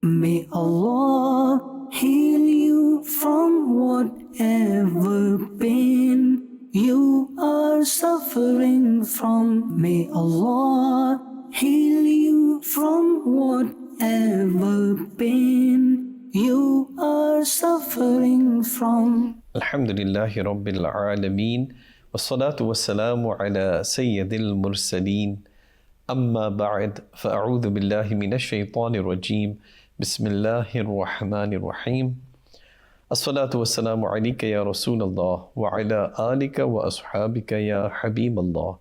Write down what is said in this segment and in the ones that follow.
May Allah heal you from whatever pain you are suffering from. May Allah heal you from whatever pain you are suffering from. Alhamdulillahi Rabbil Alameen. Wassalatu wassalamu ala Sayyidil Mursaleen. Amma ba'd. Fa'a'udhu billahi minash shaitanir rajim. Bismillahir Rahmanir Rahim. As-salatu wassalamu alayka ya Rasulallah wa ala alika wa ashabika ya Habiballah.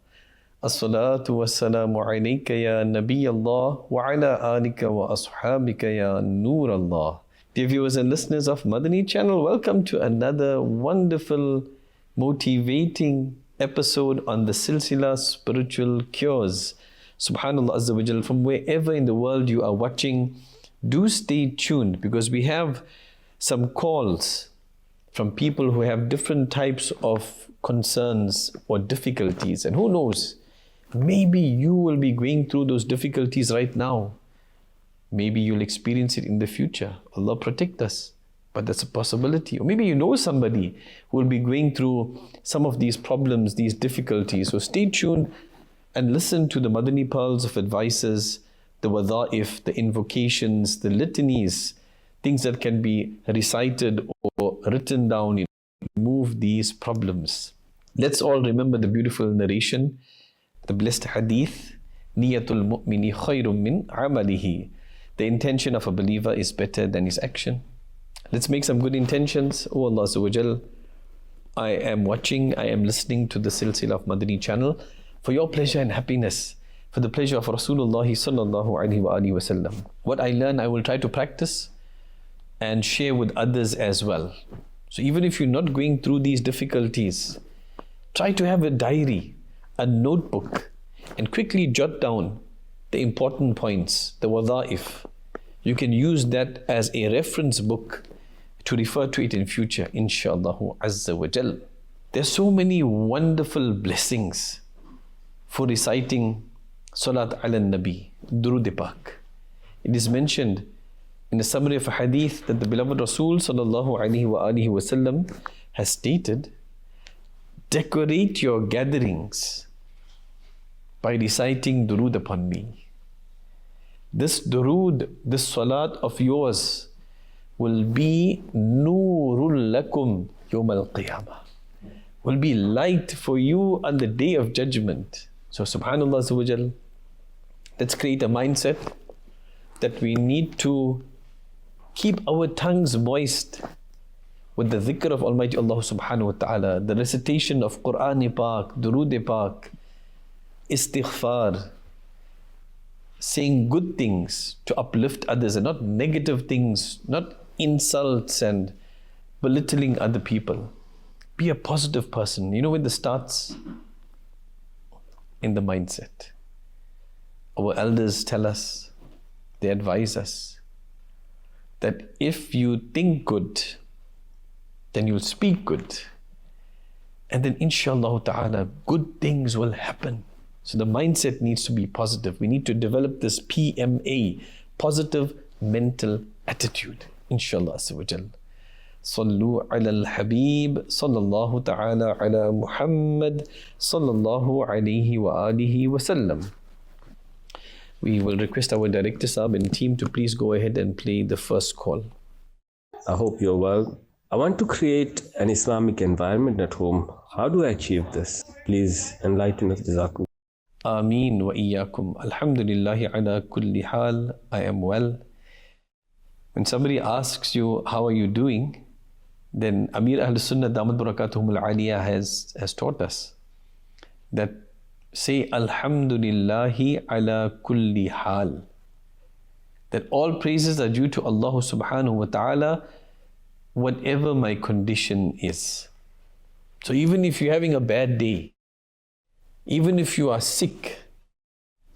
As-salatu wassalamu alayka ya Nabiyallah wa ala alika wa ashabika ya Nurallah. Dear viewers and listeners of Madani Channel, welcome to another wonderful, motivating episode on the Silsila Spiritual Cures. Subhanallah Azza wa Jal, from wherever in the world you are watching, do stay tuned because we have some calls from people who have different types of concerns or difficulties. And who knows, maybe you will be going through those difficulties right now. Maybe you'll experience it in the future. Allah protect us. But that's a possibility. Or maybe you know somebody who will be going through some of these problems, these difficulties. So stay tuned and listen to the Madani pearls of advices, the wadha'if, the invocations, the litanies, things that can be recited or written down to remove these problems. Let's all remember the beautiful narration, the blessed hadith, Niyatul mu'mini khayrun min amalihi. The intention of a believer is better than his action. Let's make some good intentions. Oh Allah Azza wa Jal, I am watching, I am listening to the Silsila of Madani Channel for your pleasure and happiness, for the pleasure of Rasulullah sallallahu alaihi wasallam. What I learn, I will try to practice and share with others as well. So even if you're not going through these difficulties, try to have a diary, a notebook, and quickly jot down the important points, the wadha'if. You can use that as a reference book to refer to it in future, inshaAllah Azza wa Jal. There's so many wonderful blessings for reciting Salat ala Nabi, Durud Pak. It is mentioned in the summary of a hadith that the beloved Rasul sallallahu alaihi wasallam has stated, decorate your gatherings by reciting Durud upon me. This durood, this salat of yours will be Nurul Lakum Yawm al-Qiyamah. Will be light for you on the day of judgment. So subhanallah Azza wa Jal, let's create a mindset that we need to keep our tongues moist with the dhikr of Almighty Allah subhanahu wa ta'ala, the recitation of Quran-i-Pak, Durood-i-Pak, istighfar, saying good things to uplift others and not negative things, not insults and belittling other people. Be a positive person. You know where this starts? In the mindset. Our elders tell us, they advise us, that if you think good, then you'll speak good. And then inshallah ta'ala, good things will happen. So the mindset needs to be positive. We need to develop this PMA, positive mental attitude. Inshallah Azza wa Jal. Sallu ala al-Habib, sallallahu ta'ala ala Muhammad, sallallahu alayhi wa alihi wa sallam. We will request our director Saab and team to please go ahead and play the first call. I hope you're well. I want to create an Islamic environment at home. How do I achieve this? Please enlighten us. Jazakum. Ameen wa iyyakum. Alhamdulillahi ala kulli hal. I am well. When somebody asks you, how are you doing? Then Amir Ahl Sunnah Damat Barakatuhum al-Aliyah has taught us that say Alhamdulillahi ala kulli hal. That all praises are due to Allah subhanahu wa ta'ala, whatever my condition is. So even if you're having a bad day, even if you are sick,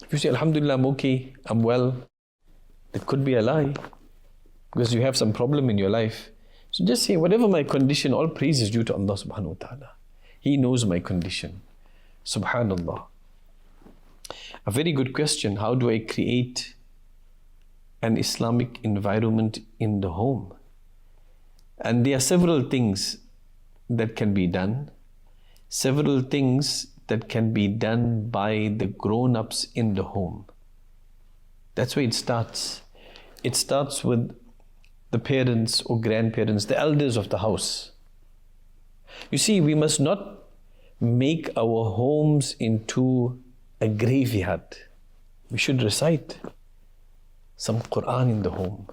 if you say, Alhamdulillah, I'm okay, I'm well, it could be a lie because you have some problem in your life. So just say, whatever my condition, all praise is due to Allah subhanahu wa ta'ala. He knows my condition. Subhanallah. A very good question. How do I create an Islamic environment in the home. And there are several things that can be done, several things that can be done by the grown-ups in the home. That's where it starts. It starts with the parents or grandparents, the elders of the house. You see, we must not make our homes into a graveyard. We should recite some Quran in the home.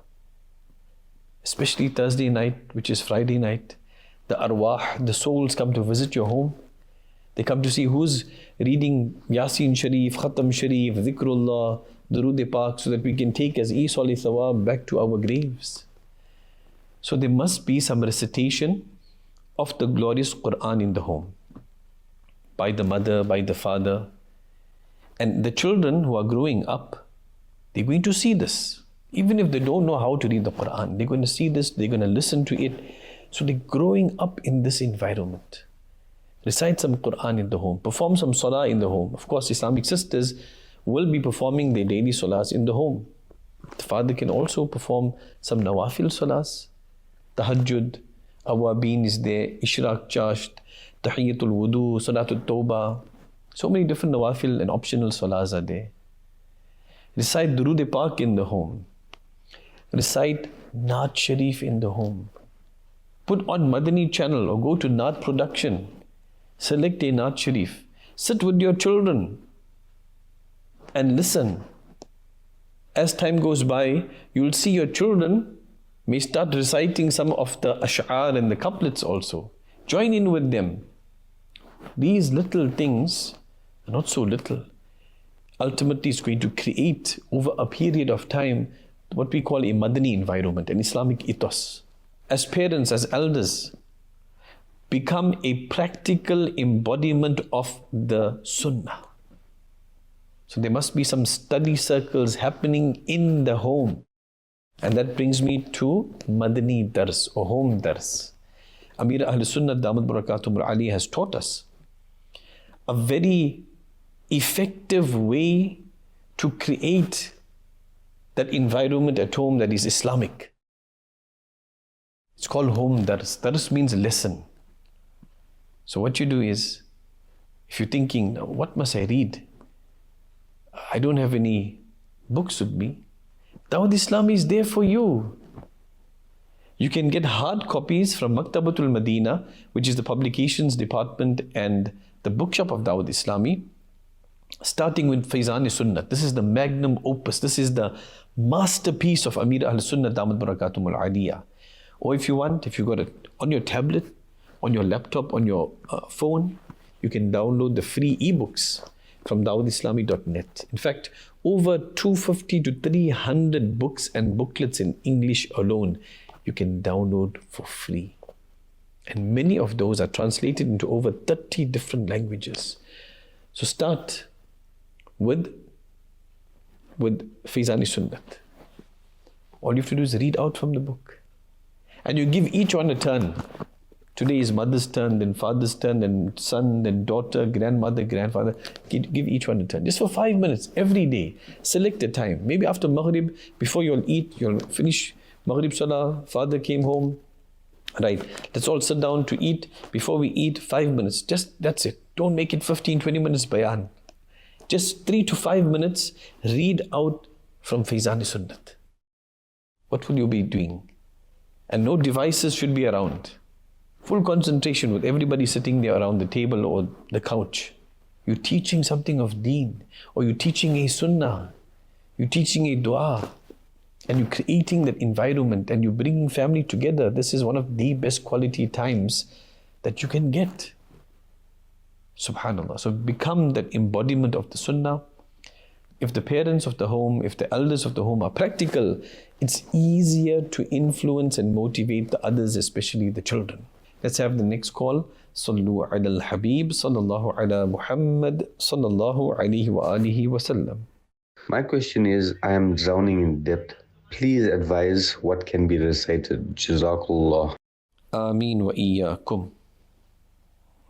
Especially Thursday night, which is Friday night. The arwah, the souls come to visit your home. They come to see who's reading Yasin Sharif, Khatam Sharif, Dhikrullah, Durood Pak, so that we can take as e-sali thawab back to our graves. So there must be some recitation of the glorious Quran in the home. By the mother, by the father. And the children who are growing up, they're going to see this. Even if they don't know how to read the Quran, they're going to see this, they're going to listen to it. So they're growing up in this environment. Recite some Quran in the home. Perform some salah in the home. Of course, Islamic sisters will be performing their daily salahs in the home. The father can also perform some nawafil salahs. Tahajjud, Awabin is there, Ishraq Chasht, Tahiyyatul Wudu, Salatul Tawbah. So many different nawafil and optional salahs are there. Recite Durood Pak in the home. Recite Naat Sharif in the home. Put on Madani Channel or go to Naat Production. Select a Naat Sharif. Sit with your children and listen. As time goes by, you'll see your children may start reciting some of the ash'ar and the couplets also. Join in with them. These little things are not so little. Ultimately, it's going to create over a period of time what we call a Madani environment, an Islamic ethos. As parents, as elders, become a practical embodiment of the Sunnah. So there must be some study circles happening in the home. And that brings me to Madani Dars or home Dars. Amir Ahl Sunnah Damat Barakatum Ali has taught us a very effective way to create that environment at home that is Islamic. It's called home Dars. Dars means lesson. So what you do is, if you're thinking, what must I read? I don't have any books with me. Dawud Islami is there for you. You can get hard copies from Maktabatul Madina, which is the publications department and the bookshop of Dawud Islami, starting with Faizan Sunnah. This is the magnum opus. This is the masterpiece of Amir Ahl Sunnah Damat Barakatum Al-Aliyah. Or if you want, if you got it on your tablet, on your laptop, on your phone, you can download the free ebooks from dawoodislami.net. In fact, over 250 to 300 books and booklets in English alone, you can download for free. And many of those are translated into over 30 different languages. So start with Faizani Sunnat. All you have to do is read out from the book. And you give each one a turn. Today is mother's turn, then father's turn, then son, then daughter, grandmother, grandfather. Give each one a turn. Just for 5 minutes every day. Select a time. Maybe after Maghrib, before you'll eat, you'll finish Maghrib Salah, father came home. Right, let's all sit down to eat. Before we eat, 5 minutes. Just that's it. Don't make it 15, 20 minutes bayan. Just 3 to 5 minutes, read out from Faizani Sunnat. What will you be doing? And no devices should be around. Full concentration with everybody sitting there around the table or the couch. You're teaching something of deen, or you're teaching a sunnah, you're teaching a dua, and you're creating that environment and you're bringing family together. This is one of the best quality times that you can get. Subhanallah. So become that embodiment of the sunnah. If the parents of the home, if the elders of the home are practical, it's easier to influence and motivate the others, especially the children. Let's have the next call. Sallu ala al-Habib, sallallahu ala Muhammad, sallallahu alayhi wa alihi wa sallam. My question is, I am drowning in debt. Please advise what can be recited. Jazakallah. Ameen wa iyyakum.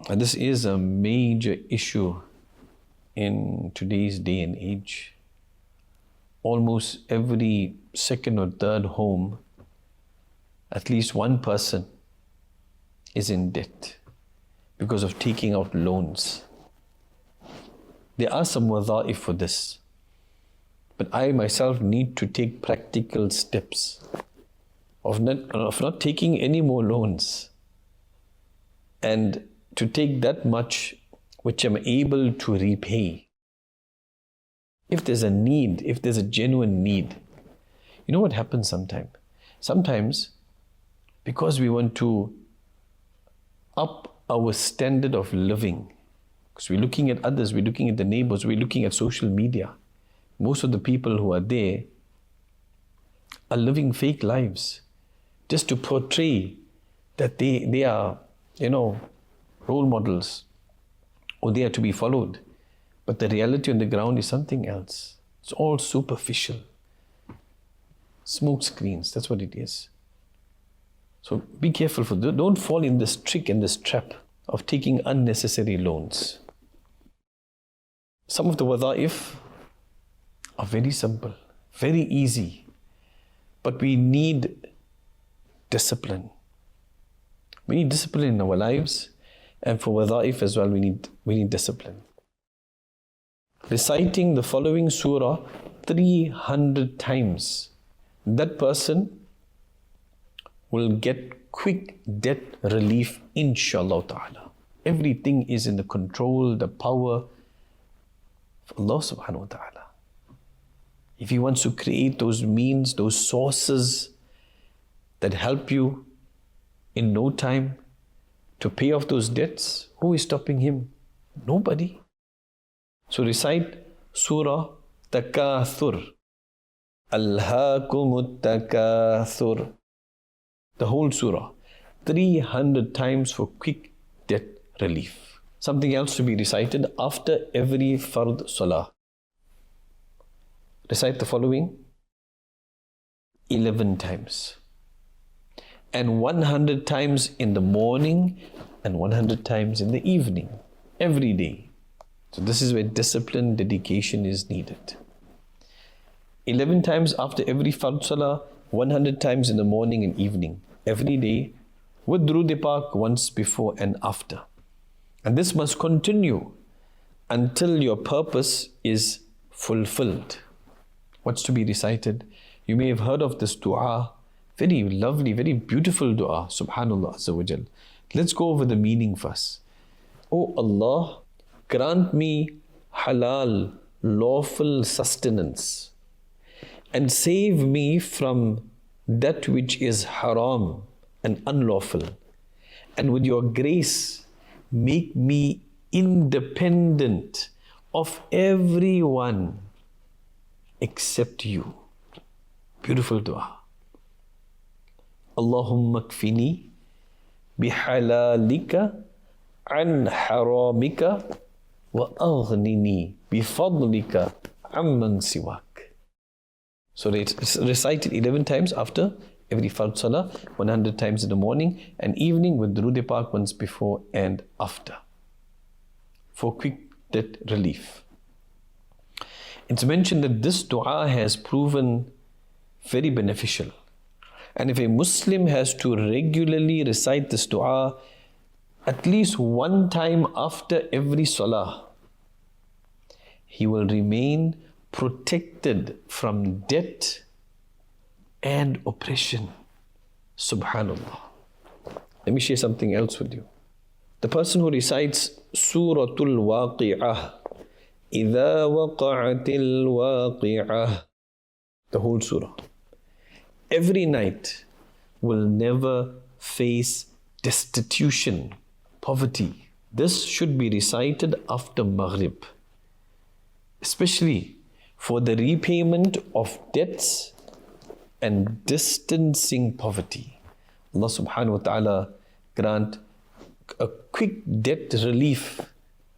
And this is a major issue in today's day and age. almost every second or third home, at least one person is in debt because of taking out loans. There are some wadha'if for this, but I myself need to take practical steps of not taking any more loans, and to take that much which I'm able to repay. If there's a need, if there's a genuine need, you know what happens sometimes? Sometimes, because we want to up our standard of living, because we're looking at others, we're looking at the neighbors, we're looking at social media. Most of the people who are there are living fake lives just to portray that they are, role models, or they are to be followed. But the reality on the ground is something else. It's all superficial. Smoke screens, that's what it is. So be careful for that. Don't fall in this trick and this trap of taking unnecessary loans. Some of the wadha'if are very simple, very easy, but we need discipline. We need discipline in our lives, and for wadha'if as well, we need discipline. Reciting the following surah 300 times, that person will get quick debt relief, inshallah ta'ala. Everything is in the control, the power of Allah subhanahu wa ta'ala. If He wants to create those means, those sources that help you in no time to pay off those debts, who is stopping Him? Nobody. So recite Surah Takathur. Alhaakumut Takathur. The whole surah, 300 times for quick debt relief. Something else to be recited after every fard salah. Recite the following 11 times. And 100 times in the morning and 100 times in the evening, every day. So this is where discipline, dedication is needed. 11 times after every fard salah, 100 times in the morning and evening, every day, with Durood Pak once before and after. And this must continue until your purpose is fulfilled. What's to be recited? You may have heard of this dua, very lovely, very beautiful dua, subhanallah azza wa jal. Let's go over the meaning first. Oh Allah, grant me halal, lawful sustenance, and save me from that which is haram and unlawful. And with your grace, make me independent of everyone except you. Beautiful dua. Allahumma kfini bihalalika an haramika wa aghnini bifadlika amman siwak. So recite it 11 times after every fard salah, 100 times in the morning and evening, with Durood Pak once before and after, for quick debt relief. It's mentioned that this dua has proven very beneficial. And if a Muslim has to regularly recite this dua at least one time after every salah, he will remain protected from debt and oppression. Subhanallah. Let me share something else with you. The person who recites Suratul Waqi'ah, إِذَا وَقَعَتِ الْوَاقِعَةِ, the whole surah, every night will never face destitution, poverty. This should be recited after Maghrib, especially for the repayment of debts and distancing poverty. Allah subhanahu wa ta'ala grant a quick debt relief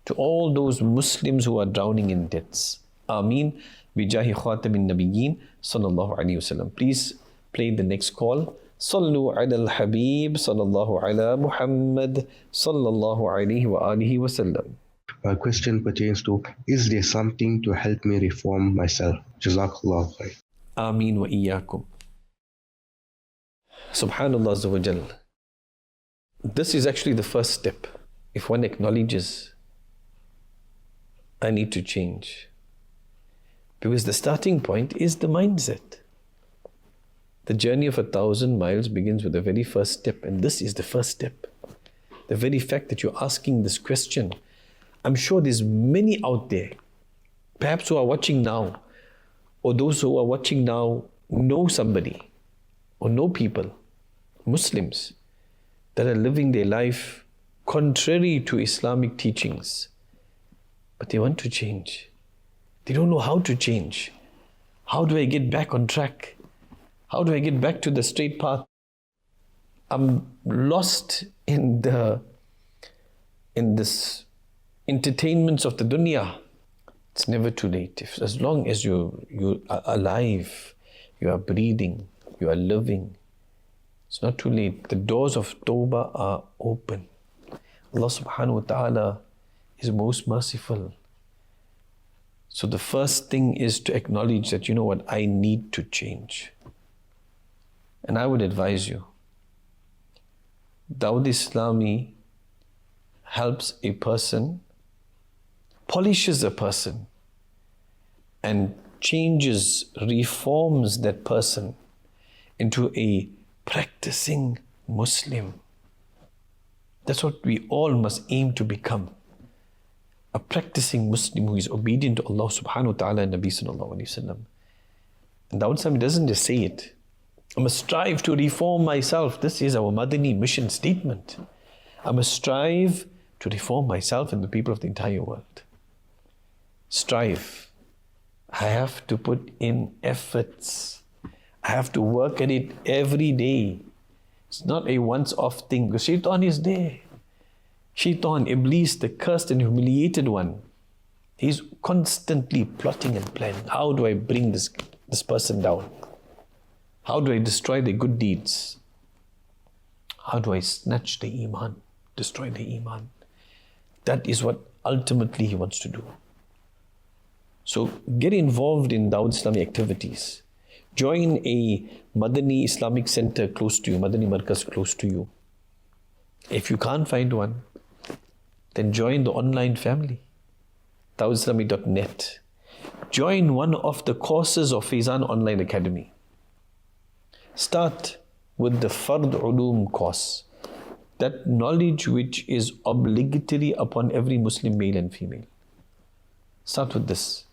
to all those Muslims who are drowning in debts. Ameen. Bijahi khatamin nabiyyin sallallahu alayhi wasallam. Please play the next call. Sallu ala al-habib sallallahu ala Muhammad sallallahu alayhi wa alihi wasallam. My question pertains to, is there something to help me reform myself? Jazakallah khair. Ameen wa iyyakum. Subhanallah Azza wa Jal. This is actually the first step. If one acknowledges, I need to change. Because the starting point is the mindset. The journey of 1,000 miles begins with the very first step, and this is the first step. The very fact that you're asking this question, I'm sure there's many out there, perhaps who are watching now, or those who are watching now know somebody, or know people, Muslims, that are living their life contrary to Islamic teachings. But they want to change. They don't know how to change. How do I get back on track? How do I get back to the straight path? I'm lost in this entertainments of the dunya. It's never too late. As long as you are alive, you are breathing, you are living, it's not too late. The doors of Tawbah are open. Allah subhanahu wa ta'ala is most merciful. So the first thing is to acknowledge that, you know what, I need to change. And I would advise you, Dawud Islami helps a person, polishes a person, and changes, reforms that person into a practicing Muslim. That's what we all must aim to become. A practicing Muslim who is obedient to Allah subhanahu wa ta'ala and Nabi sallallahu alayhi wa sallam. And Dawud Islami doesn't just say it. I must strive to reform myself. This is our Madani mission statement. I must strive to reform myself and the people of the entire world. Strive. I have to put in efforts. I have to work at it every day. It's not a once-off thing because Shaitan is there. Shaitan, Iblis, the cursed and humiliated one, he's constantly plotting and planning. How do I bring this person down? How do I destroy their good deeds? How do I snatch the iman, destroy the iman? That is what ultimately he wants to do. So get involved in Dawud Islami activities. Join a Madani Islamic center close to you, Madani Markaz close to you. If you can't find one, then join the online family, dawudislami.net. Join one of the courses of Faizan Online Academy. Start with the Fard Ulum course, that knowledge which is obligatory upon every Muslim male and female. Start with this.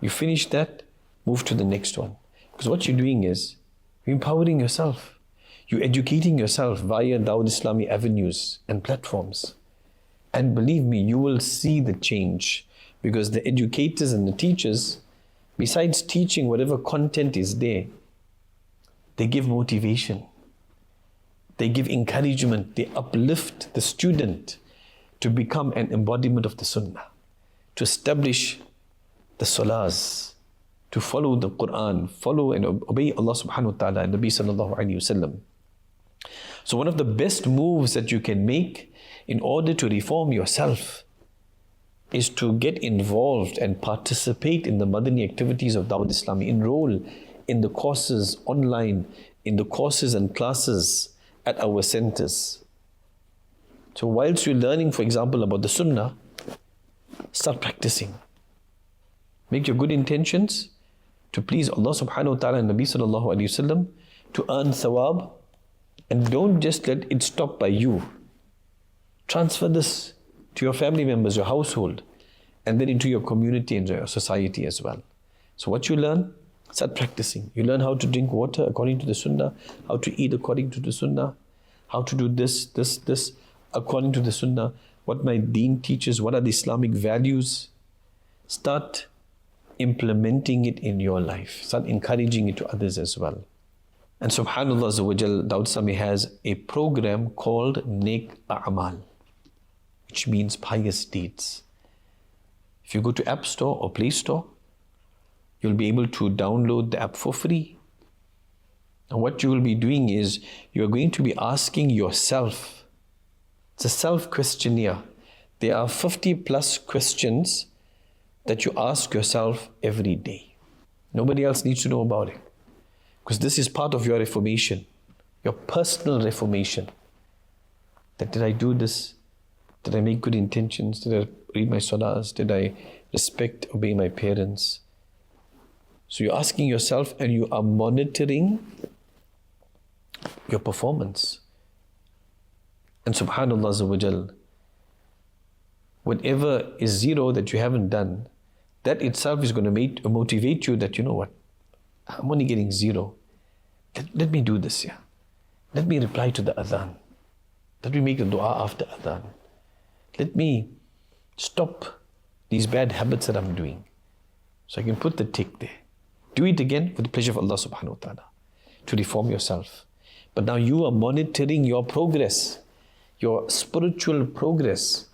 You finish that, move to the next one. Because what you're doing is, you're empowering yourself. You're educating yourself via Dawud Islami avenues and platforms. And believe me, you will see the change. Because the educators and the teachers, besides teaching whatever content is there, they give motivation. They give encouragement. They uplift the student to become an embodiment of the Sunnah, to establish the salahs, to follow the Quran, follow and obey Allah subhanahu wa ta'ala and Nabi sallallahu alayhi wa sallam. So one of the best moves that you can make in order to reform yourself is to get involved and participate in the Madani activities of Dawud Islami. Enroll in the courses online, in the courses and classes at our centers. So whilst you're learning, for example, about the Sunnah, start practicing. Make your good intentions to please Allah subhanahu wa ta'ala and Nabi sallallahu alayhi wa sallam, to earn thawab, and don't just let it stop by you. Transfer this to your family members, your household, and then into your community and your society as well. So what you learn, start practicing. You learn how to drink water according to the Sunnah, how to eat according to the Sunnah, how to do this according to the Sunnah, what my deen teaches, what are the Islamic values. Start implementing it in your life. Start encouraging it to others as well. And subhanallah Azza wa Jal, Dawud Islami has a program called Nek A'mal, which means pious deeds. If you go to App Store or Play Store, you'll be able to download the app for free. And what you will be doing is, you're going to be asking yourself, it's a self-questionnaire, There are 50 plus questions that you ask yourself every day. Nobody else needs to know about it. Because this is part of your reformation, your personal reformation. That did I do this? Did I make good intentions? Did I read my salahs? Did I respect, obey my parents? So you're asking yourself and you are monitoring your performance. And subhanallah azza wa jal, whatever is zero that you haven't done, that itself is going to motivate you that, you know what, I'm only getting zero. Let me do this, yeah. Let me reply to the adhan. Let me make a dua after adhan. Let me stop these bad habits that I'm doing. So I can put the tick there. Do it again with the pleasure of Allah subhanahu wa ta'ala to reform yourself. But now you are monitoring your progress, your spiritual progress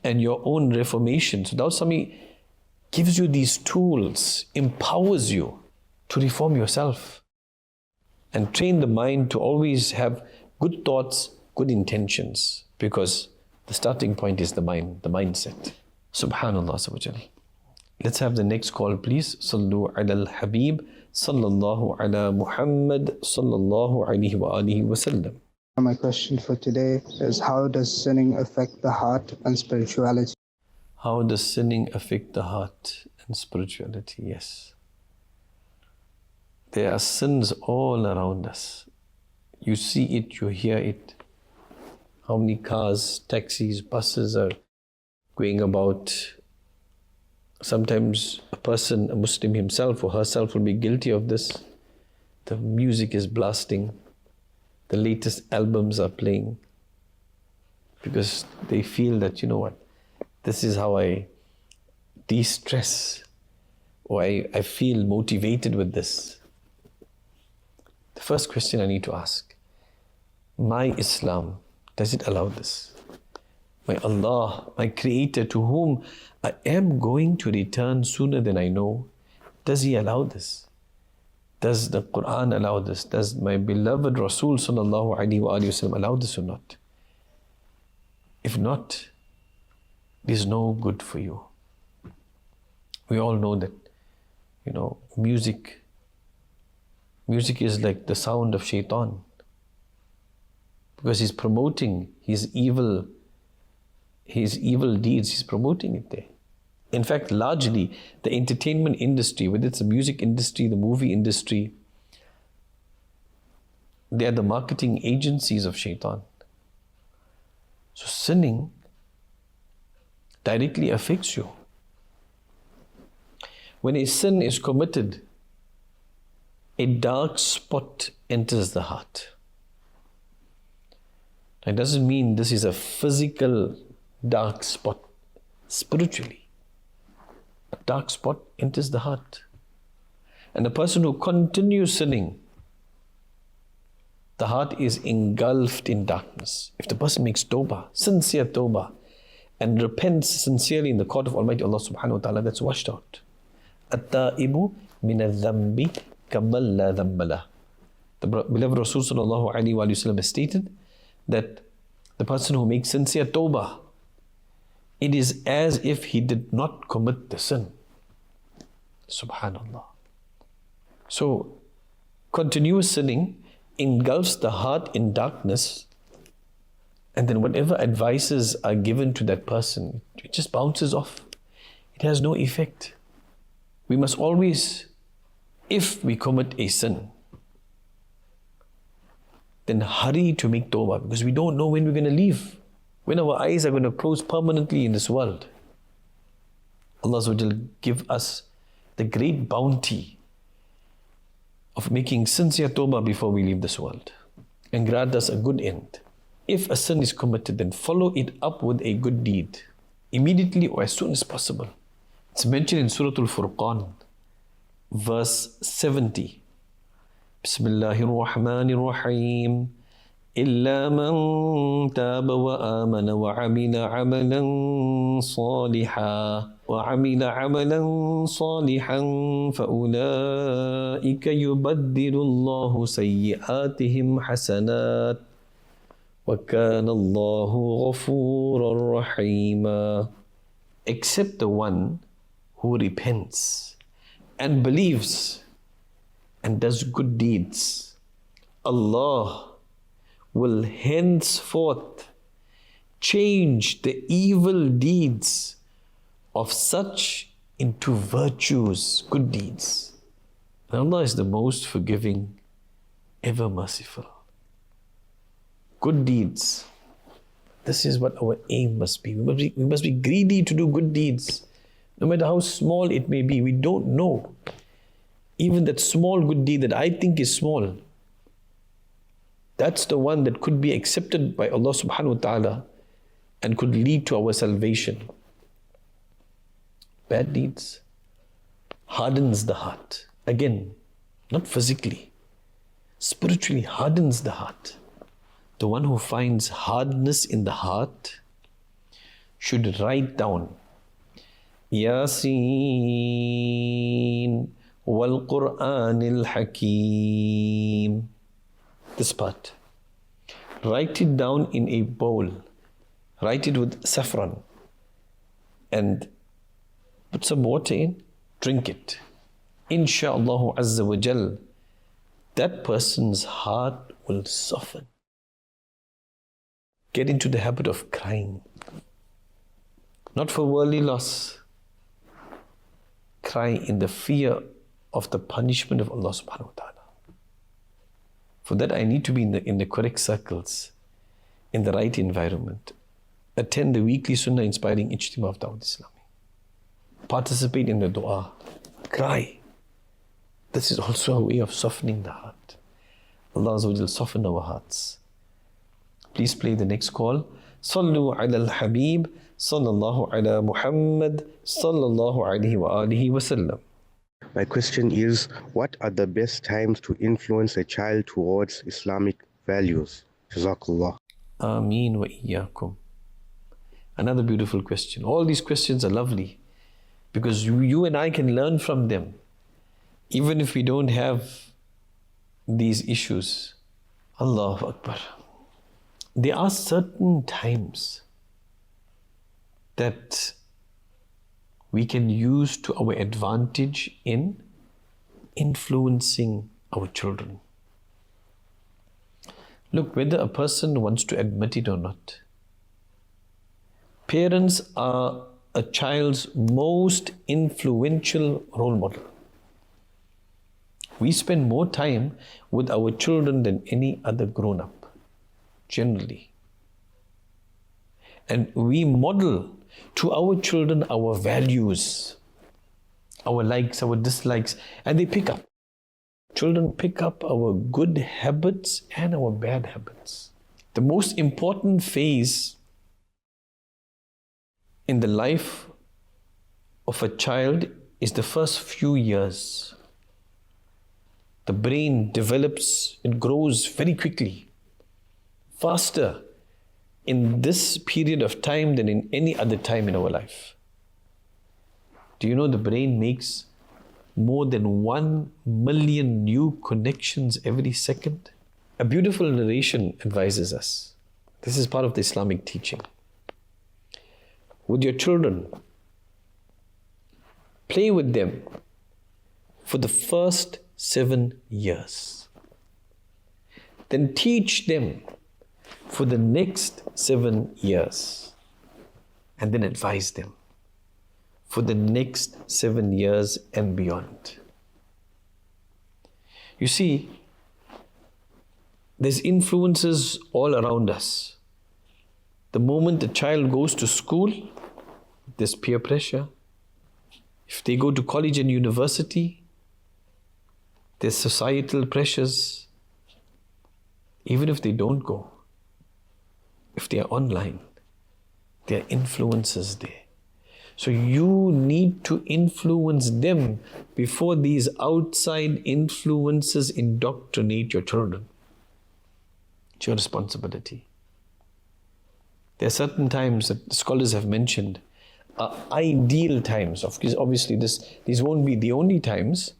and your own reformation. So now somebody gives you these tools, empowers you to reform yourself and train the mind to always have good thoughts, good intentions, because the starting point is the mind, the mindset. Subhanallah azza wa jal. Let's have the next call, please. Sallu ala al-Habib, sallallahu ala Muhammad, sallallahu alayhi wa alihi wa sallam. My question for today is, how does sinning affect the heart and spirituality? How does sinning affect the heart and spirituality? Yes. There are sins all around us. You see it, you hear it. How many cars, taxis, buses are going about? Sometimes a person, a Muslim himself or herself will be guilty of this. The music is blasting. The latest albums are playing. Because they feel that, you know what, this is how I de-stress, or I feel motivated with this. The first question I need to ask, my Islam, does it allow this? My Allah, my Creator, to whom I am going to return sooner than I know, does He allow this? Does the Quran allow this? Does my beloved Rasul sallallahu alaihi wasallam allow this or not? If not, it is no good for you. We all know that, you know, music is like the sound of shaitan, because he's promoting his evil deeds, he's promoting it there. In fact, largely the entertainment industry, whether it's the music industry, the movie industry, they are the marketing agencies of shaitan. So sinning directly affects you. When a sin is committed, a dark spot enters the heart. It doesn't mean this is a physical dark spot. Spiritually, a dark spot enters the heart. And a person who continues sinning, the heart is engulfed in darkness. If the person makes tawbah, sincere tawbah, and repents sincerely in the court of Almighty Allah subhanahu wa ta'ala, that's washed out. At-ta'ibu min al-dhambi kamal la dhambala. The beloved Rasul sallallahu alaihi wasallam has stated that the person who makes sincere tawbah, it is as if he did not commit the sin. Subhanallah. So, continuous sinning engulfs the heart in darkness, and then whatever advices are given to that person, it just bounces off. It has no effect. We must always, if we commit a sin, then hurry to make tawbah, because we don't know when we're going to leave, when our eyes are going to close permanently in this world. Allah will give us the great bounty of making sincere tawbah before we leave this world, and grant us a good end. If a sin is committed, then follow it up with a good deed, immediately or as soon as possible. It's mentioned in Surah Al-Furqan, verse 70. Bismillahir Rahmanir Rahim. إلا من تاب وآمن وعمل عملا صالحا فأولئك يبدل الله سيئاتهم حسنات وَكَانَ اللَّهُ غَفُورًا رَحِيمًا. Except the one who repents and believes and does good deeds, Allah will henceforth change the evil deeds of such into virtues, good deeds. And Allah is the most forgiving, ever merciful. Good deeds. This is what our aim must be. We must be greedy to do good deeds. No matter how small it may be, we don't know. Even that small good deed that I think is small, that's the one that could be accepted by Allah subhanahu wa ta'ala and could lead to our salvation. Bad deeds hardens the heart. Again, not physically, spiritually hardens the heart. The one who finds hardness in the heart should write down Yasin wal Qur'anil Hakim. This part. Write it down in a bowl. Write it with saffron and put some water in. Drink it. Insha'Allah Azza wa Jal, that person's heart will soften. Get into the habit of crying. Not for worldly loss. Cry in the fear of the punishment of Allah subhanahu wa ta'ala. For that I need to be in the correct circles, in the right environment. Attend the weekly Sunnah inspiring Ijtima of Dawud Islami. Participate in the dua. Cry. This is also a way of softening the heart. Allah Azza wa Jal soften our hearts. Please play the next call. Sallu ala al-Habib, sallallahu ala Muhammad, sallallahu alayhi wa alihi wa sallam. My question is, what are the best times to influence a child towards Islamic values? Jazakallah. Ameen wa iyyakum. Another beautiful question. All these questions are lovely because you and I can learn from them. Even if we don't have these issues. Allahu Akbar. There are certain times that we can use to our advantage in influencing our children. Look, whether a person wants to admit it or not, parents are a child's most influential role model. We spend more time with our children than any other grown-up. Generally. And we model to our children our values, our likes, our dislikes, and they pick up. Children pick up our good habits and our bad habits. The most important phase in the life of a child is the first few years. The brain develops, it grows very quickly. Faster in this period of time than in any other time in our life. Do you know the brain makes more than 1 million new connections every second? A beautiful narration advises us. This is part of the Islamic teaching. With your children, play with them for the first 7 years. Then teach them for the next 7 years, and then advise them for the next 7 years and beyond. You see, there's influences all around us. The moment a child goes to school, there's peer pressure. If they go to college and university, there's societal pressures. Even if they don't go, if they are online, there are influences there. So you need to influence them before these outside influences indoctrinate your children. It's your responsibility. There are certain times that scholars have mentioned are ideal times. Obviously, these won't be the only times,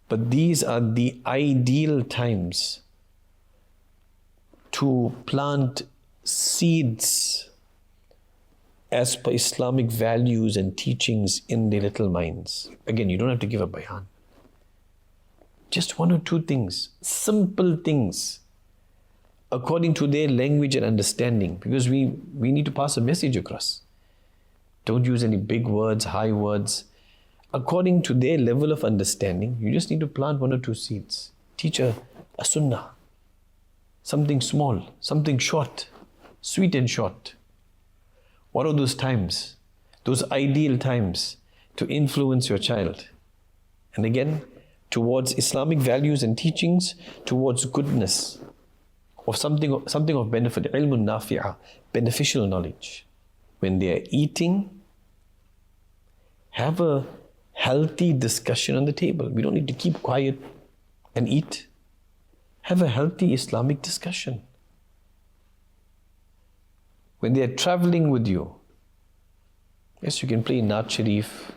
but these are the ideal times to plant seeds as per Islamic values and teachings in their little minds. Again, you don't have to give a bayan. Just one or two things, simple things, according to their language and understanding, because we need to pass a message across. Don't use any big words, high words. According to their level of understanding, you just need to plant one or two seeds. Teach a sunnah, something small, something short, sweet and short. What are those times, those ideal times to influence your child? And again, towards Islamic values and teachings, towards goodness, of something of benefit, ilmun nafi'ah, beneficial knowledge. When they are eating, have a healthy discussion on the table. We don't need to keep quiet and eat. Have a healthy Islamic discussion. When they are traveling with you, yes, you can play Naat Sharif,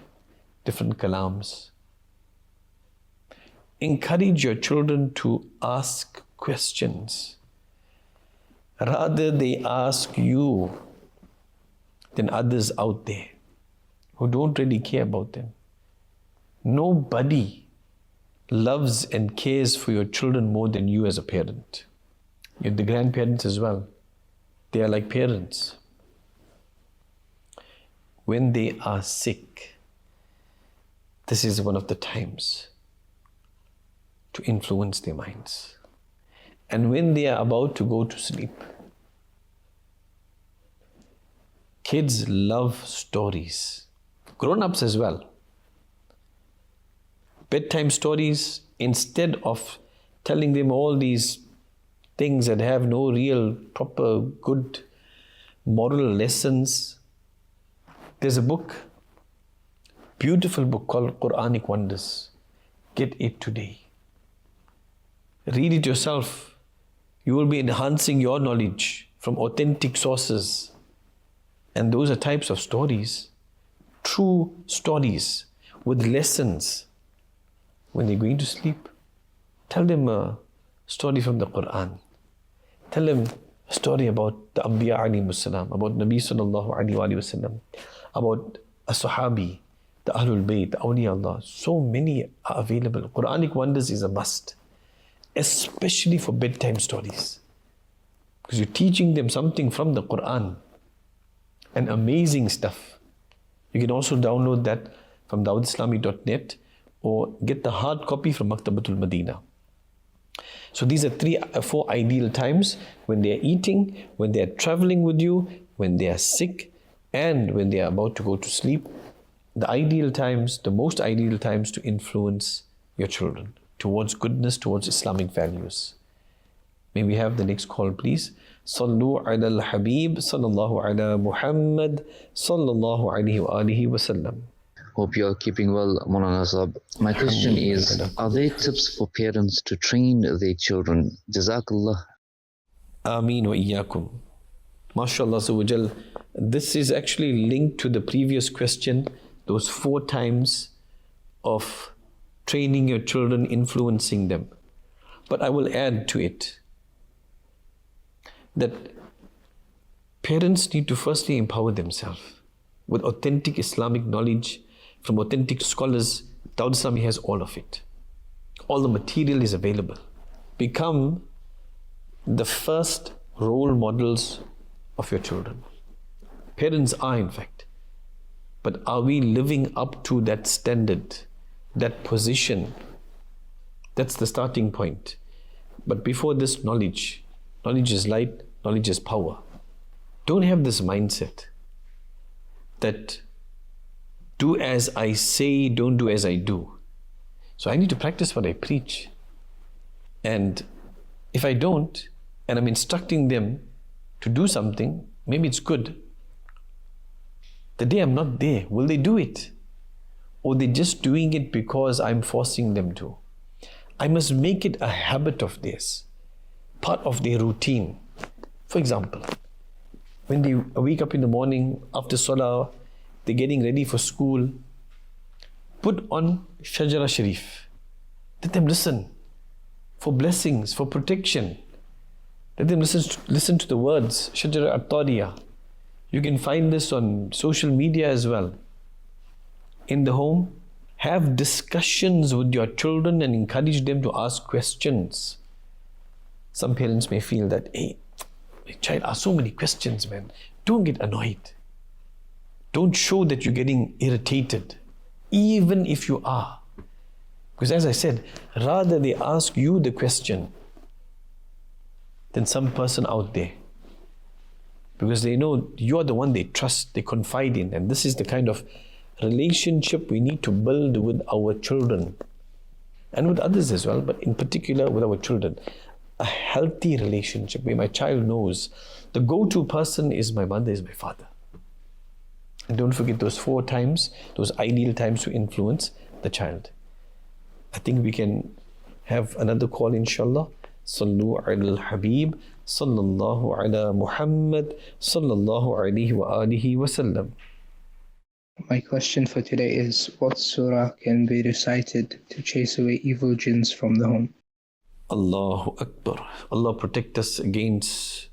different kalams. Encourage your children to ask questions. Rather, they ask you than others out there who don't really care about them. Nobody loves and cares for your children more than you as a parent. You're the grandparents as well. They are like parents. When they are sick, this is one of the times to influence their minds. And when they are about to go to sleep, kids love stories. Grown-ups as well. Bedtime stories, instead of telling them all these things that have no real, proper, good moral lessons. There's a book, beautiful book called Quranic Wonders. Get it today. Read it yourself. You will be enhancing your knowledge from authentic sources. And those are types of stories, true stories with lessons. When they're going to sleep, tell them a story from the Quran. Tell them a story about the Anbiya alayhimus salam, about Nabi sallallahu alayhi wa sallam, about a Sahabi, the Ahlul Bayt, the Awliya Allah. So many are available. Quranic Wonders is a must, especially for bedtime stories. Because you're teaching them something from the Quran and amazing stuff. You can also download that from dawoodislami.net or get the hard copy from Maktabatul Madina. So these are 4 ideal times: when they are eating, when they are traveling with you, when they are sick, and when they are about to go to sleep. The ideal times, the most ideal times to influence your children towards goodness, towards Islamic values. May we have the next call, please? Sallu ala al-Habib, sallallahu ala Muhammad, sallallahu alayhi wa alihi wa sallam. Hope you are keeping well, Maulana Sahab. My question is, are there tips for parents to train their children? Jazakallah. Ameen wa iyyakum. MashaAllah Azawajal. This is actually linked to the previous question, those 4 times of training your children, influencing them. But I will add to it that parents need to firstly empower themselves with authentic Islamic knowledge from authentic scholars. Dawud Islami has all of it. All the material is available. Become the first role models of your children. Parents are, in fact. But are we living up to that standard, that position? That's the starting point. But before this, knowledge. Knowledge is light, knowledge is power. Don't have this mindset that do as I say, don't do as I do. So I need to practice what I preach. And if I don't, and I'm instructing them to do something, maybe it's good. The day I'm not there, will they do it? Or they're just doing it because I'm forcing them to? I must make it a habit of theirs, part of their routine. For example, when they wake up in the morning after Salah, they're getting ready for school, put on Shajara Sharif. Let them listen for blessings, for protection. Let them listen to the words, Shajara at-Tariya. You can find this on social media as well. In the home, have discussions with your children and encourage them to ask questions. Some parents may feel that, hey, my child asks so many questions, man. Don't get annoyed. Don't show that you're getting irritated, even if you are. Because as I said, rather they ask you the question than some person out there. Because they know you're the one they trust, they confide in. And this is the kind of relationship we need to build with our children. And with others as well, but in particular with our children. A healthy relationship where my child knows the go-to person is my mother, is my father. And don't forget those 4 times, those ideal times to influence the child. I think we can have another call, inshallah. Sallu ala al-Habib, sallallahu ala Muhammad, sallallahu alayhi wa alihi wa sallam. My question for today is, what surah can be recited to chase away evil jinns from the home? Allahu Akbar. Allah protect us against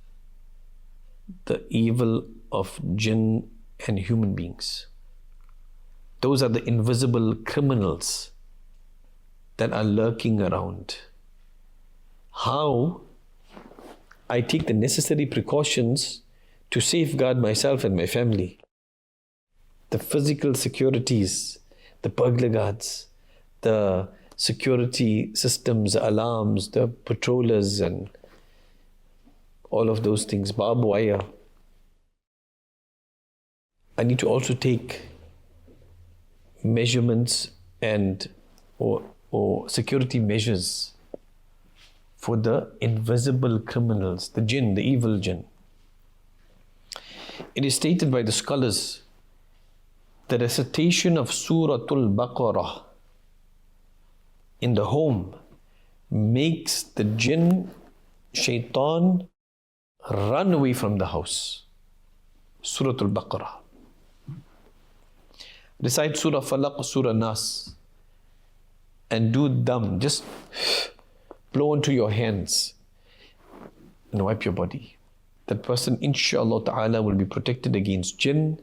the evil of jinn and human beings. Those are the invisible criminals that are lurking around. How I take the necessary precautions to safeguard myself and my family. The physical securities, the burglar guards, the security systems, the alarms, the patrollers, and all of those things, barbed wire. I need to also take measurements and or security measures for the invisible criminals, the jinn, the evil jinn. It is stated by the scholars, the recitation of Suratul Baqarah in the home makes the jinn, shaitan, run away from the house. Suratul Baqarah. Recite Surah Falaq, Surah Nas, and do dam. Just blow into your hands and wipe your body. That person, inshallah ta'ala, will be protected against jinn,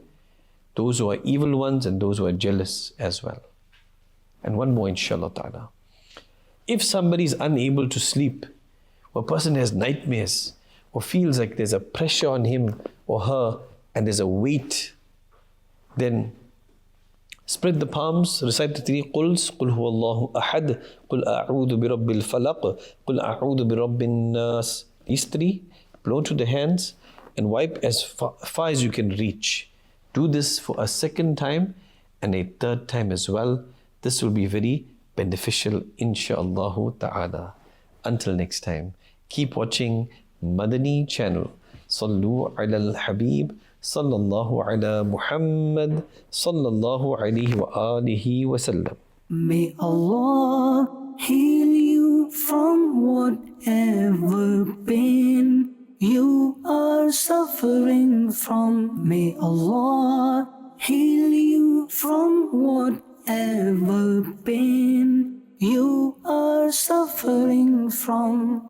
those who are evil ones and those who are jealous as well. And one more, inshallah ta'ala. If somebody is unable to sleep, or a person has nightmares, or feels like there's a pressure on him or her, and there's a weight, then spread the palms, recite the 3 quls, Qul huwallahu ahad, Qul a'udhu bi rabbil falaq, Qul a'udhu bi rabbin nas. These 3, blow to the hands and wipe as far as you can reach. Do this for a 2nd time and a 3rd time as well. This will be very beneficial, insha'Allah ta'ala. Until next time, keep watching Madani Channel. Sallu ala al-Habib, sallallahu ala Muhammad, sallallahu alayhi wa alihi wa sallam. May Allah heal you from whatever pain you are suffering from. May Allah heal you from whatever pain you are suffering from.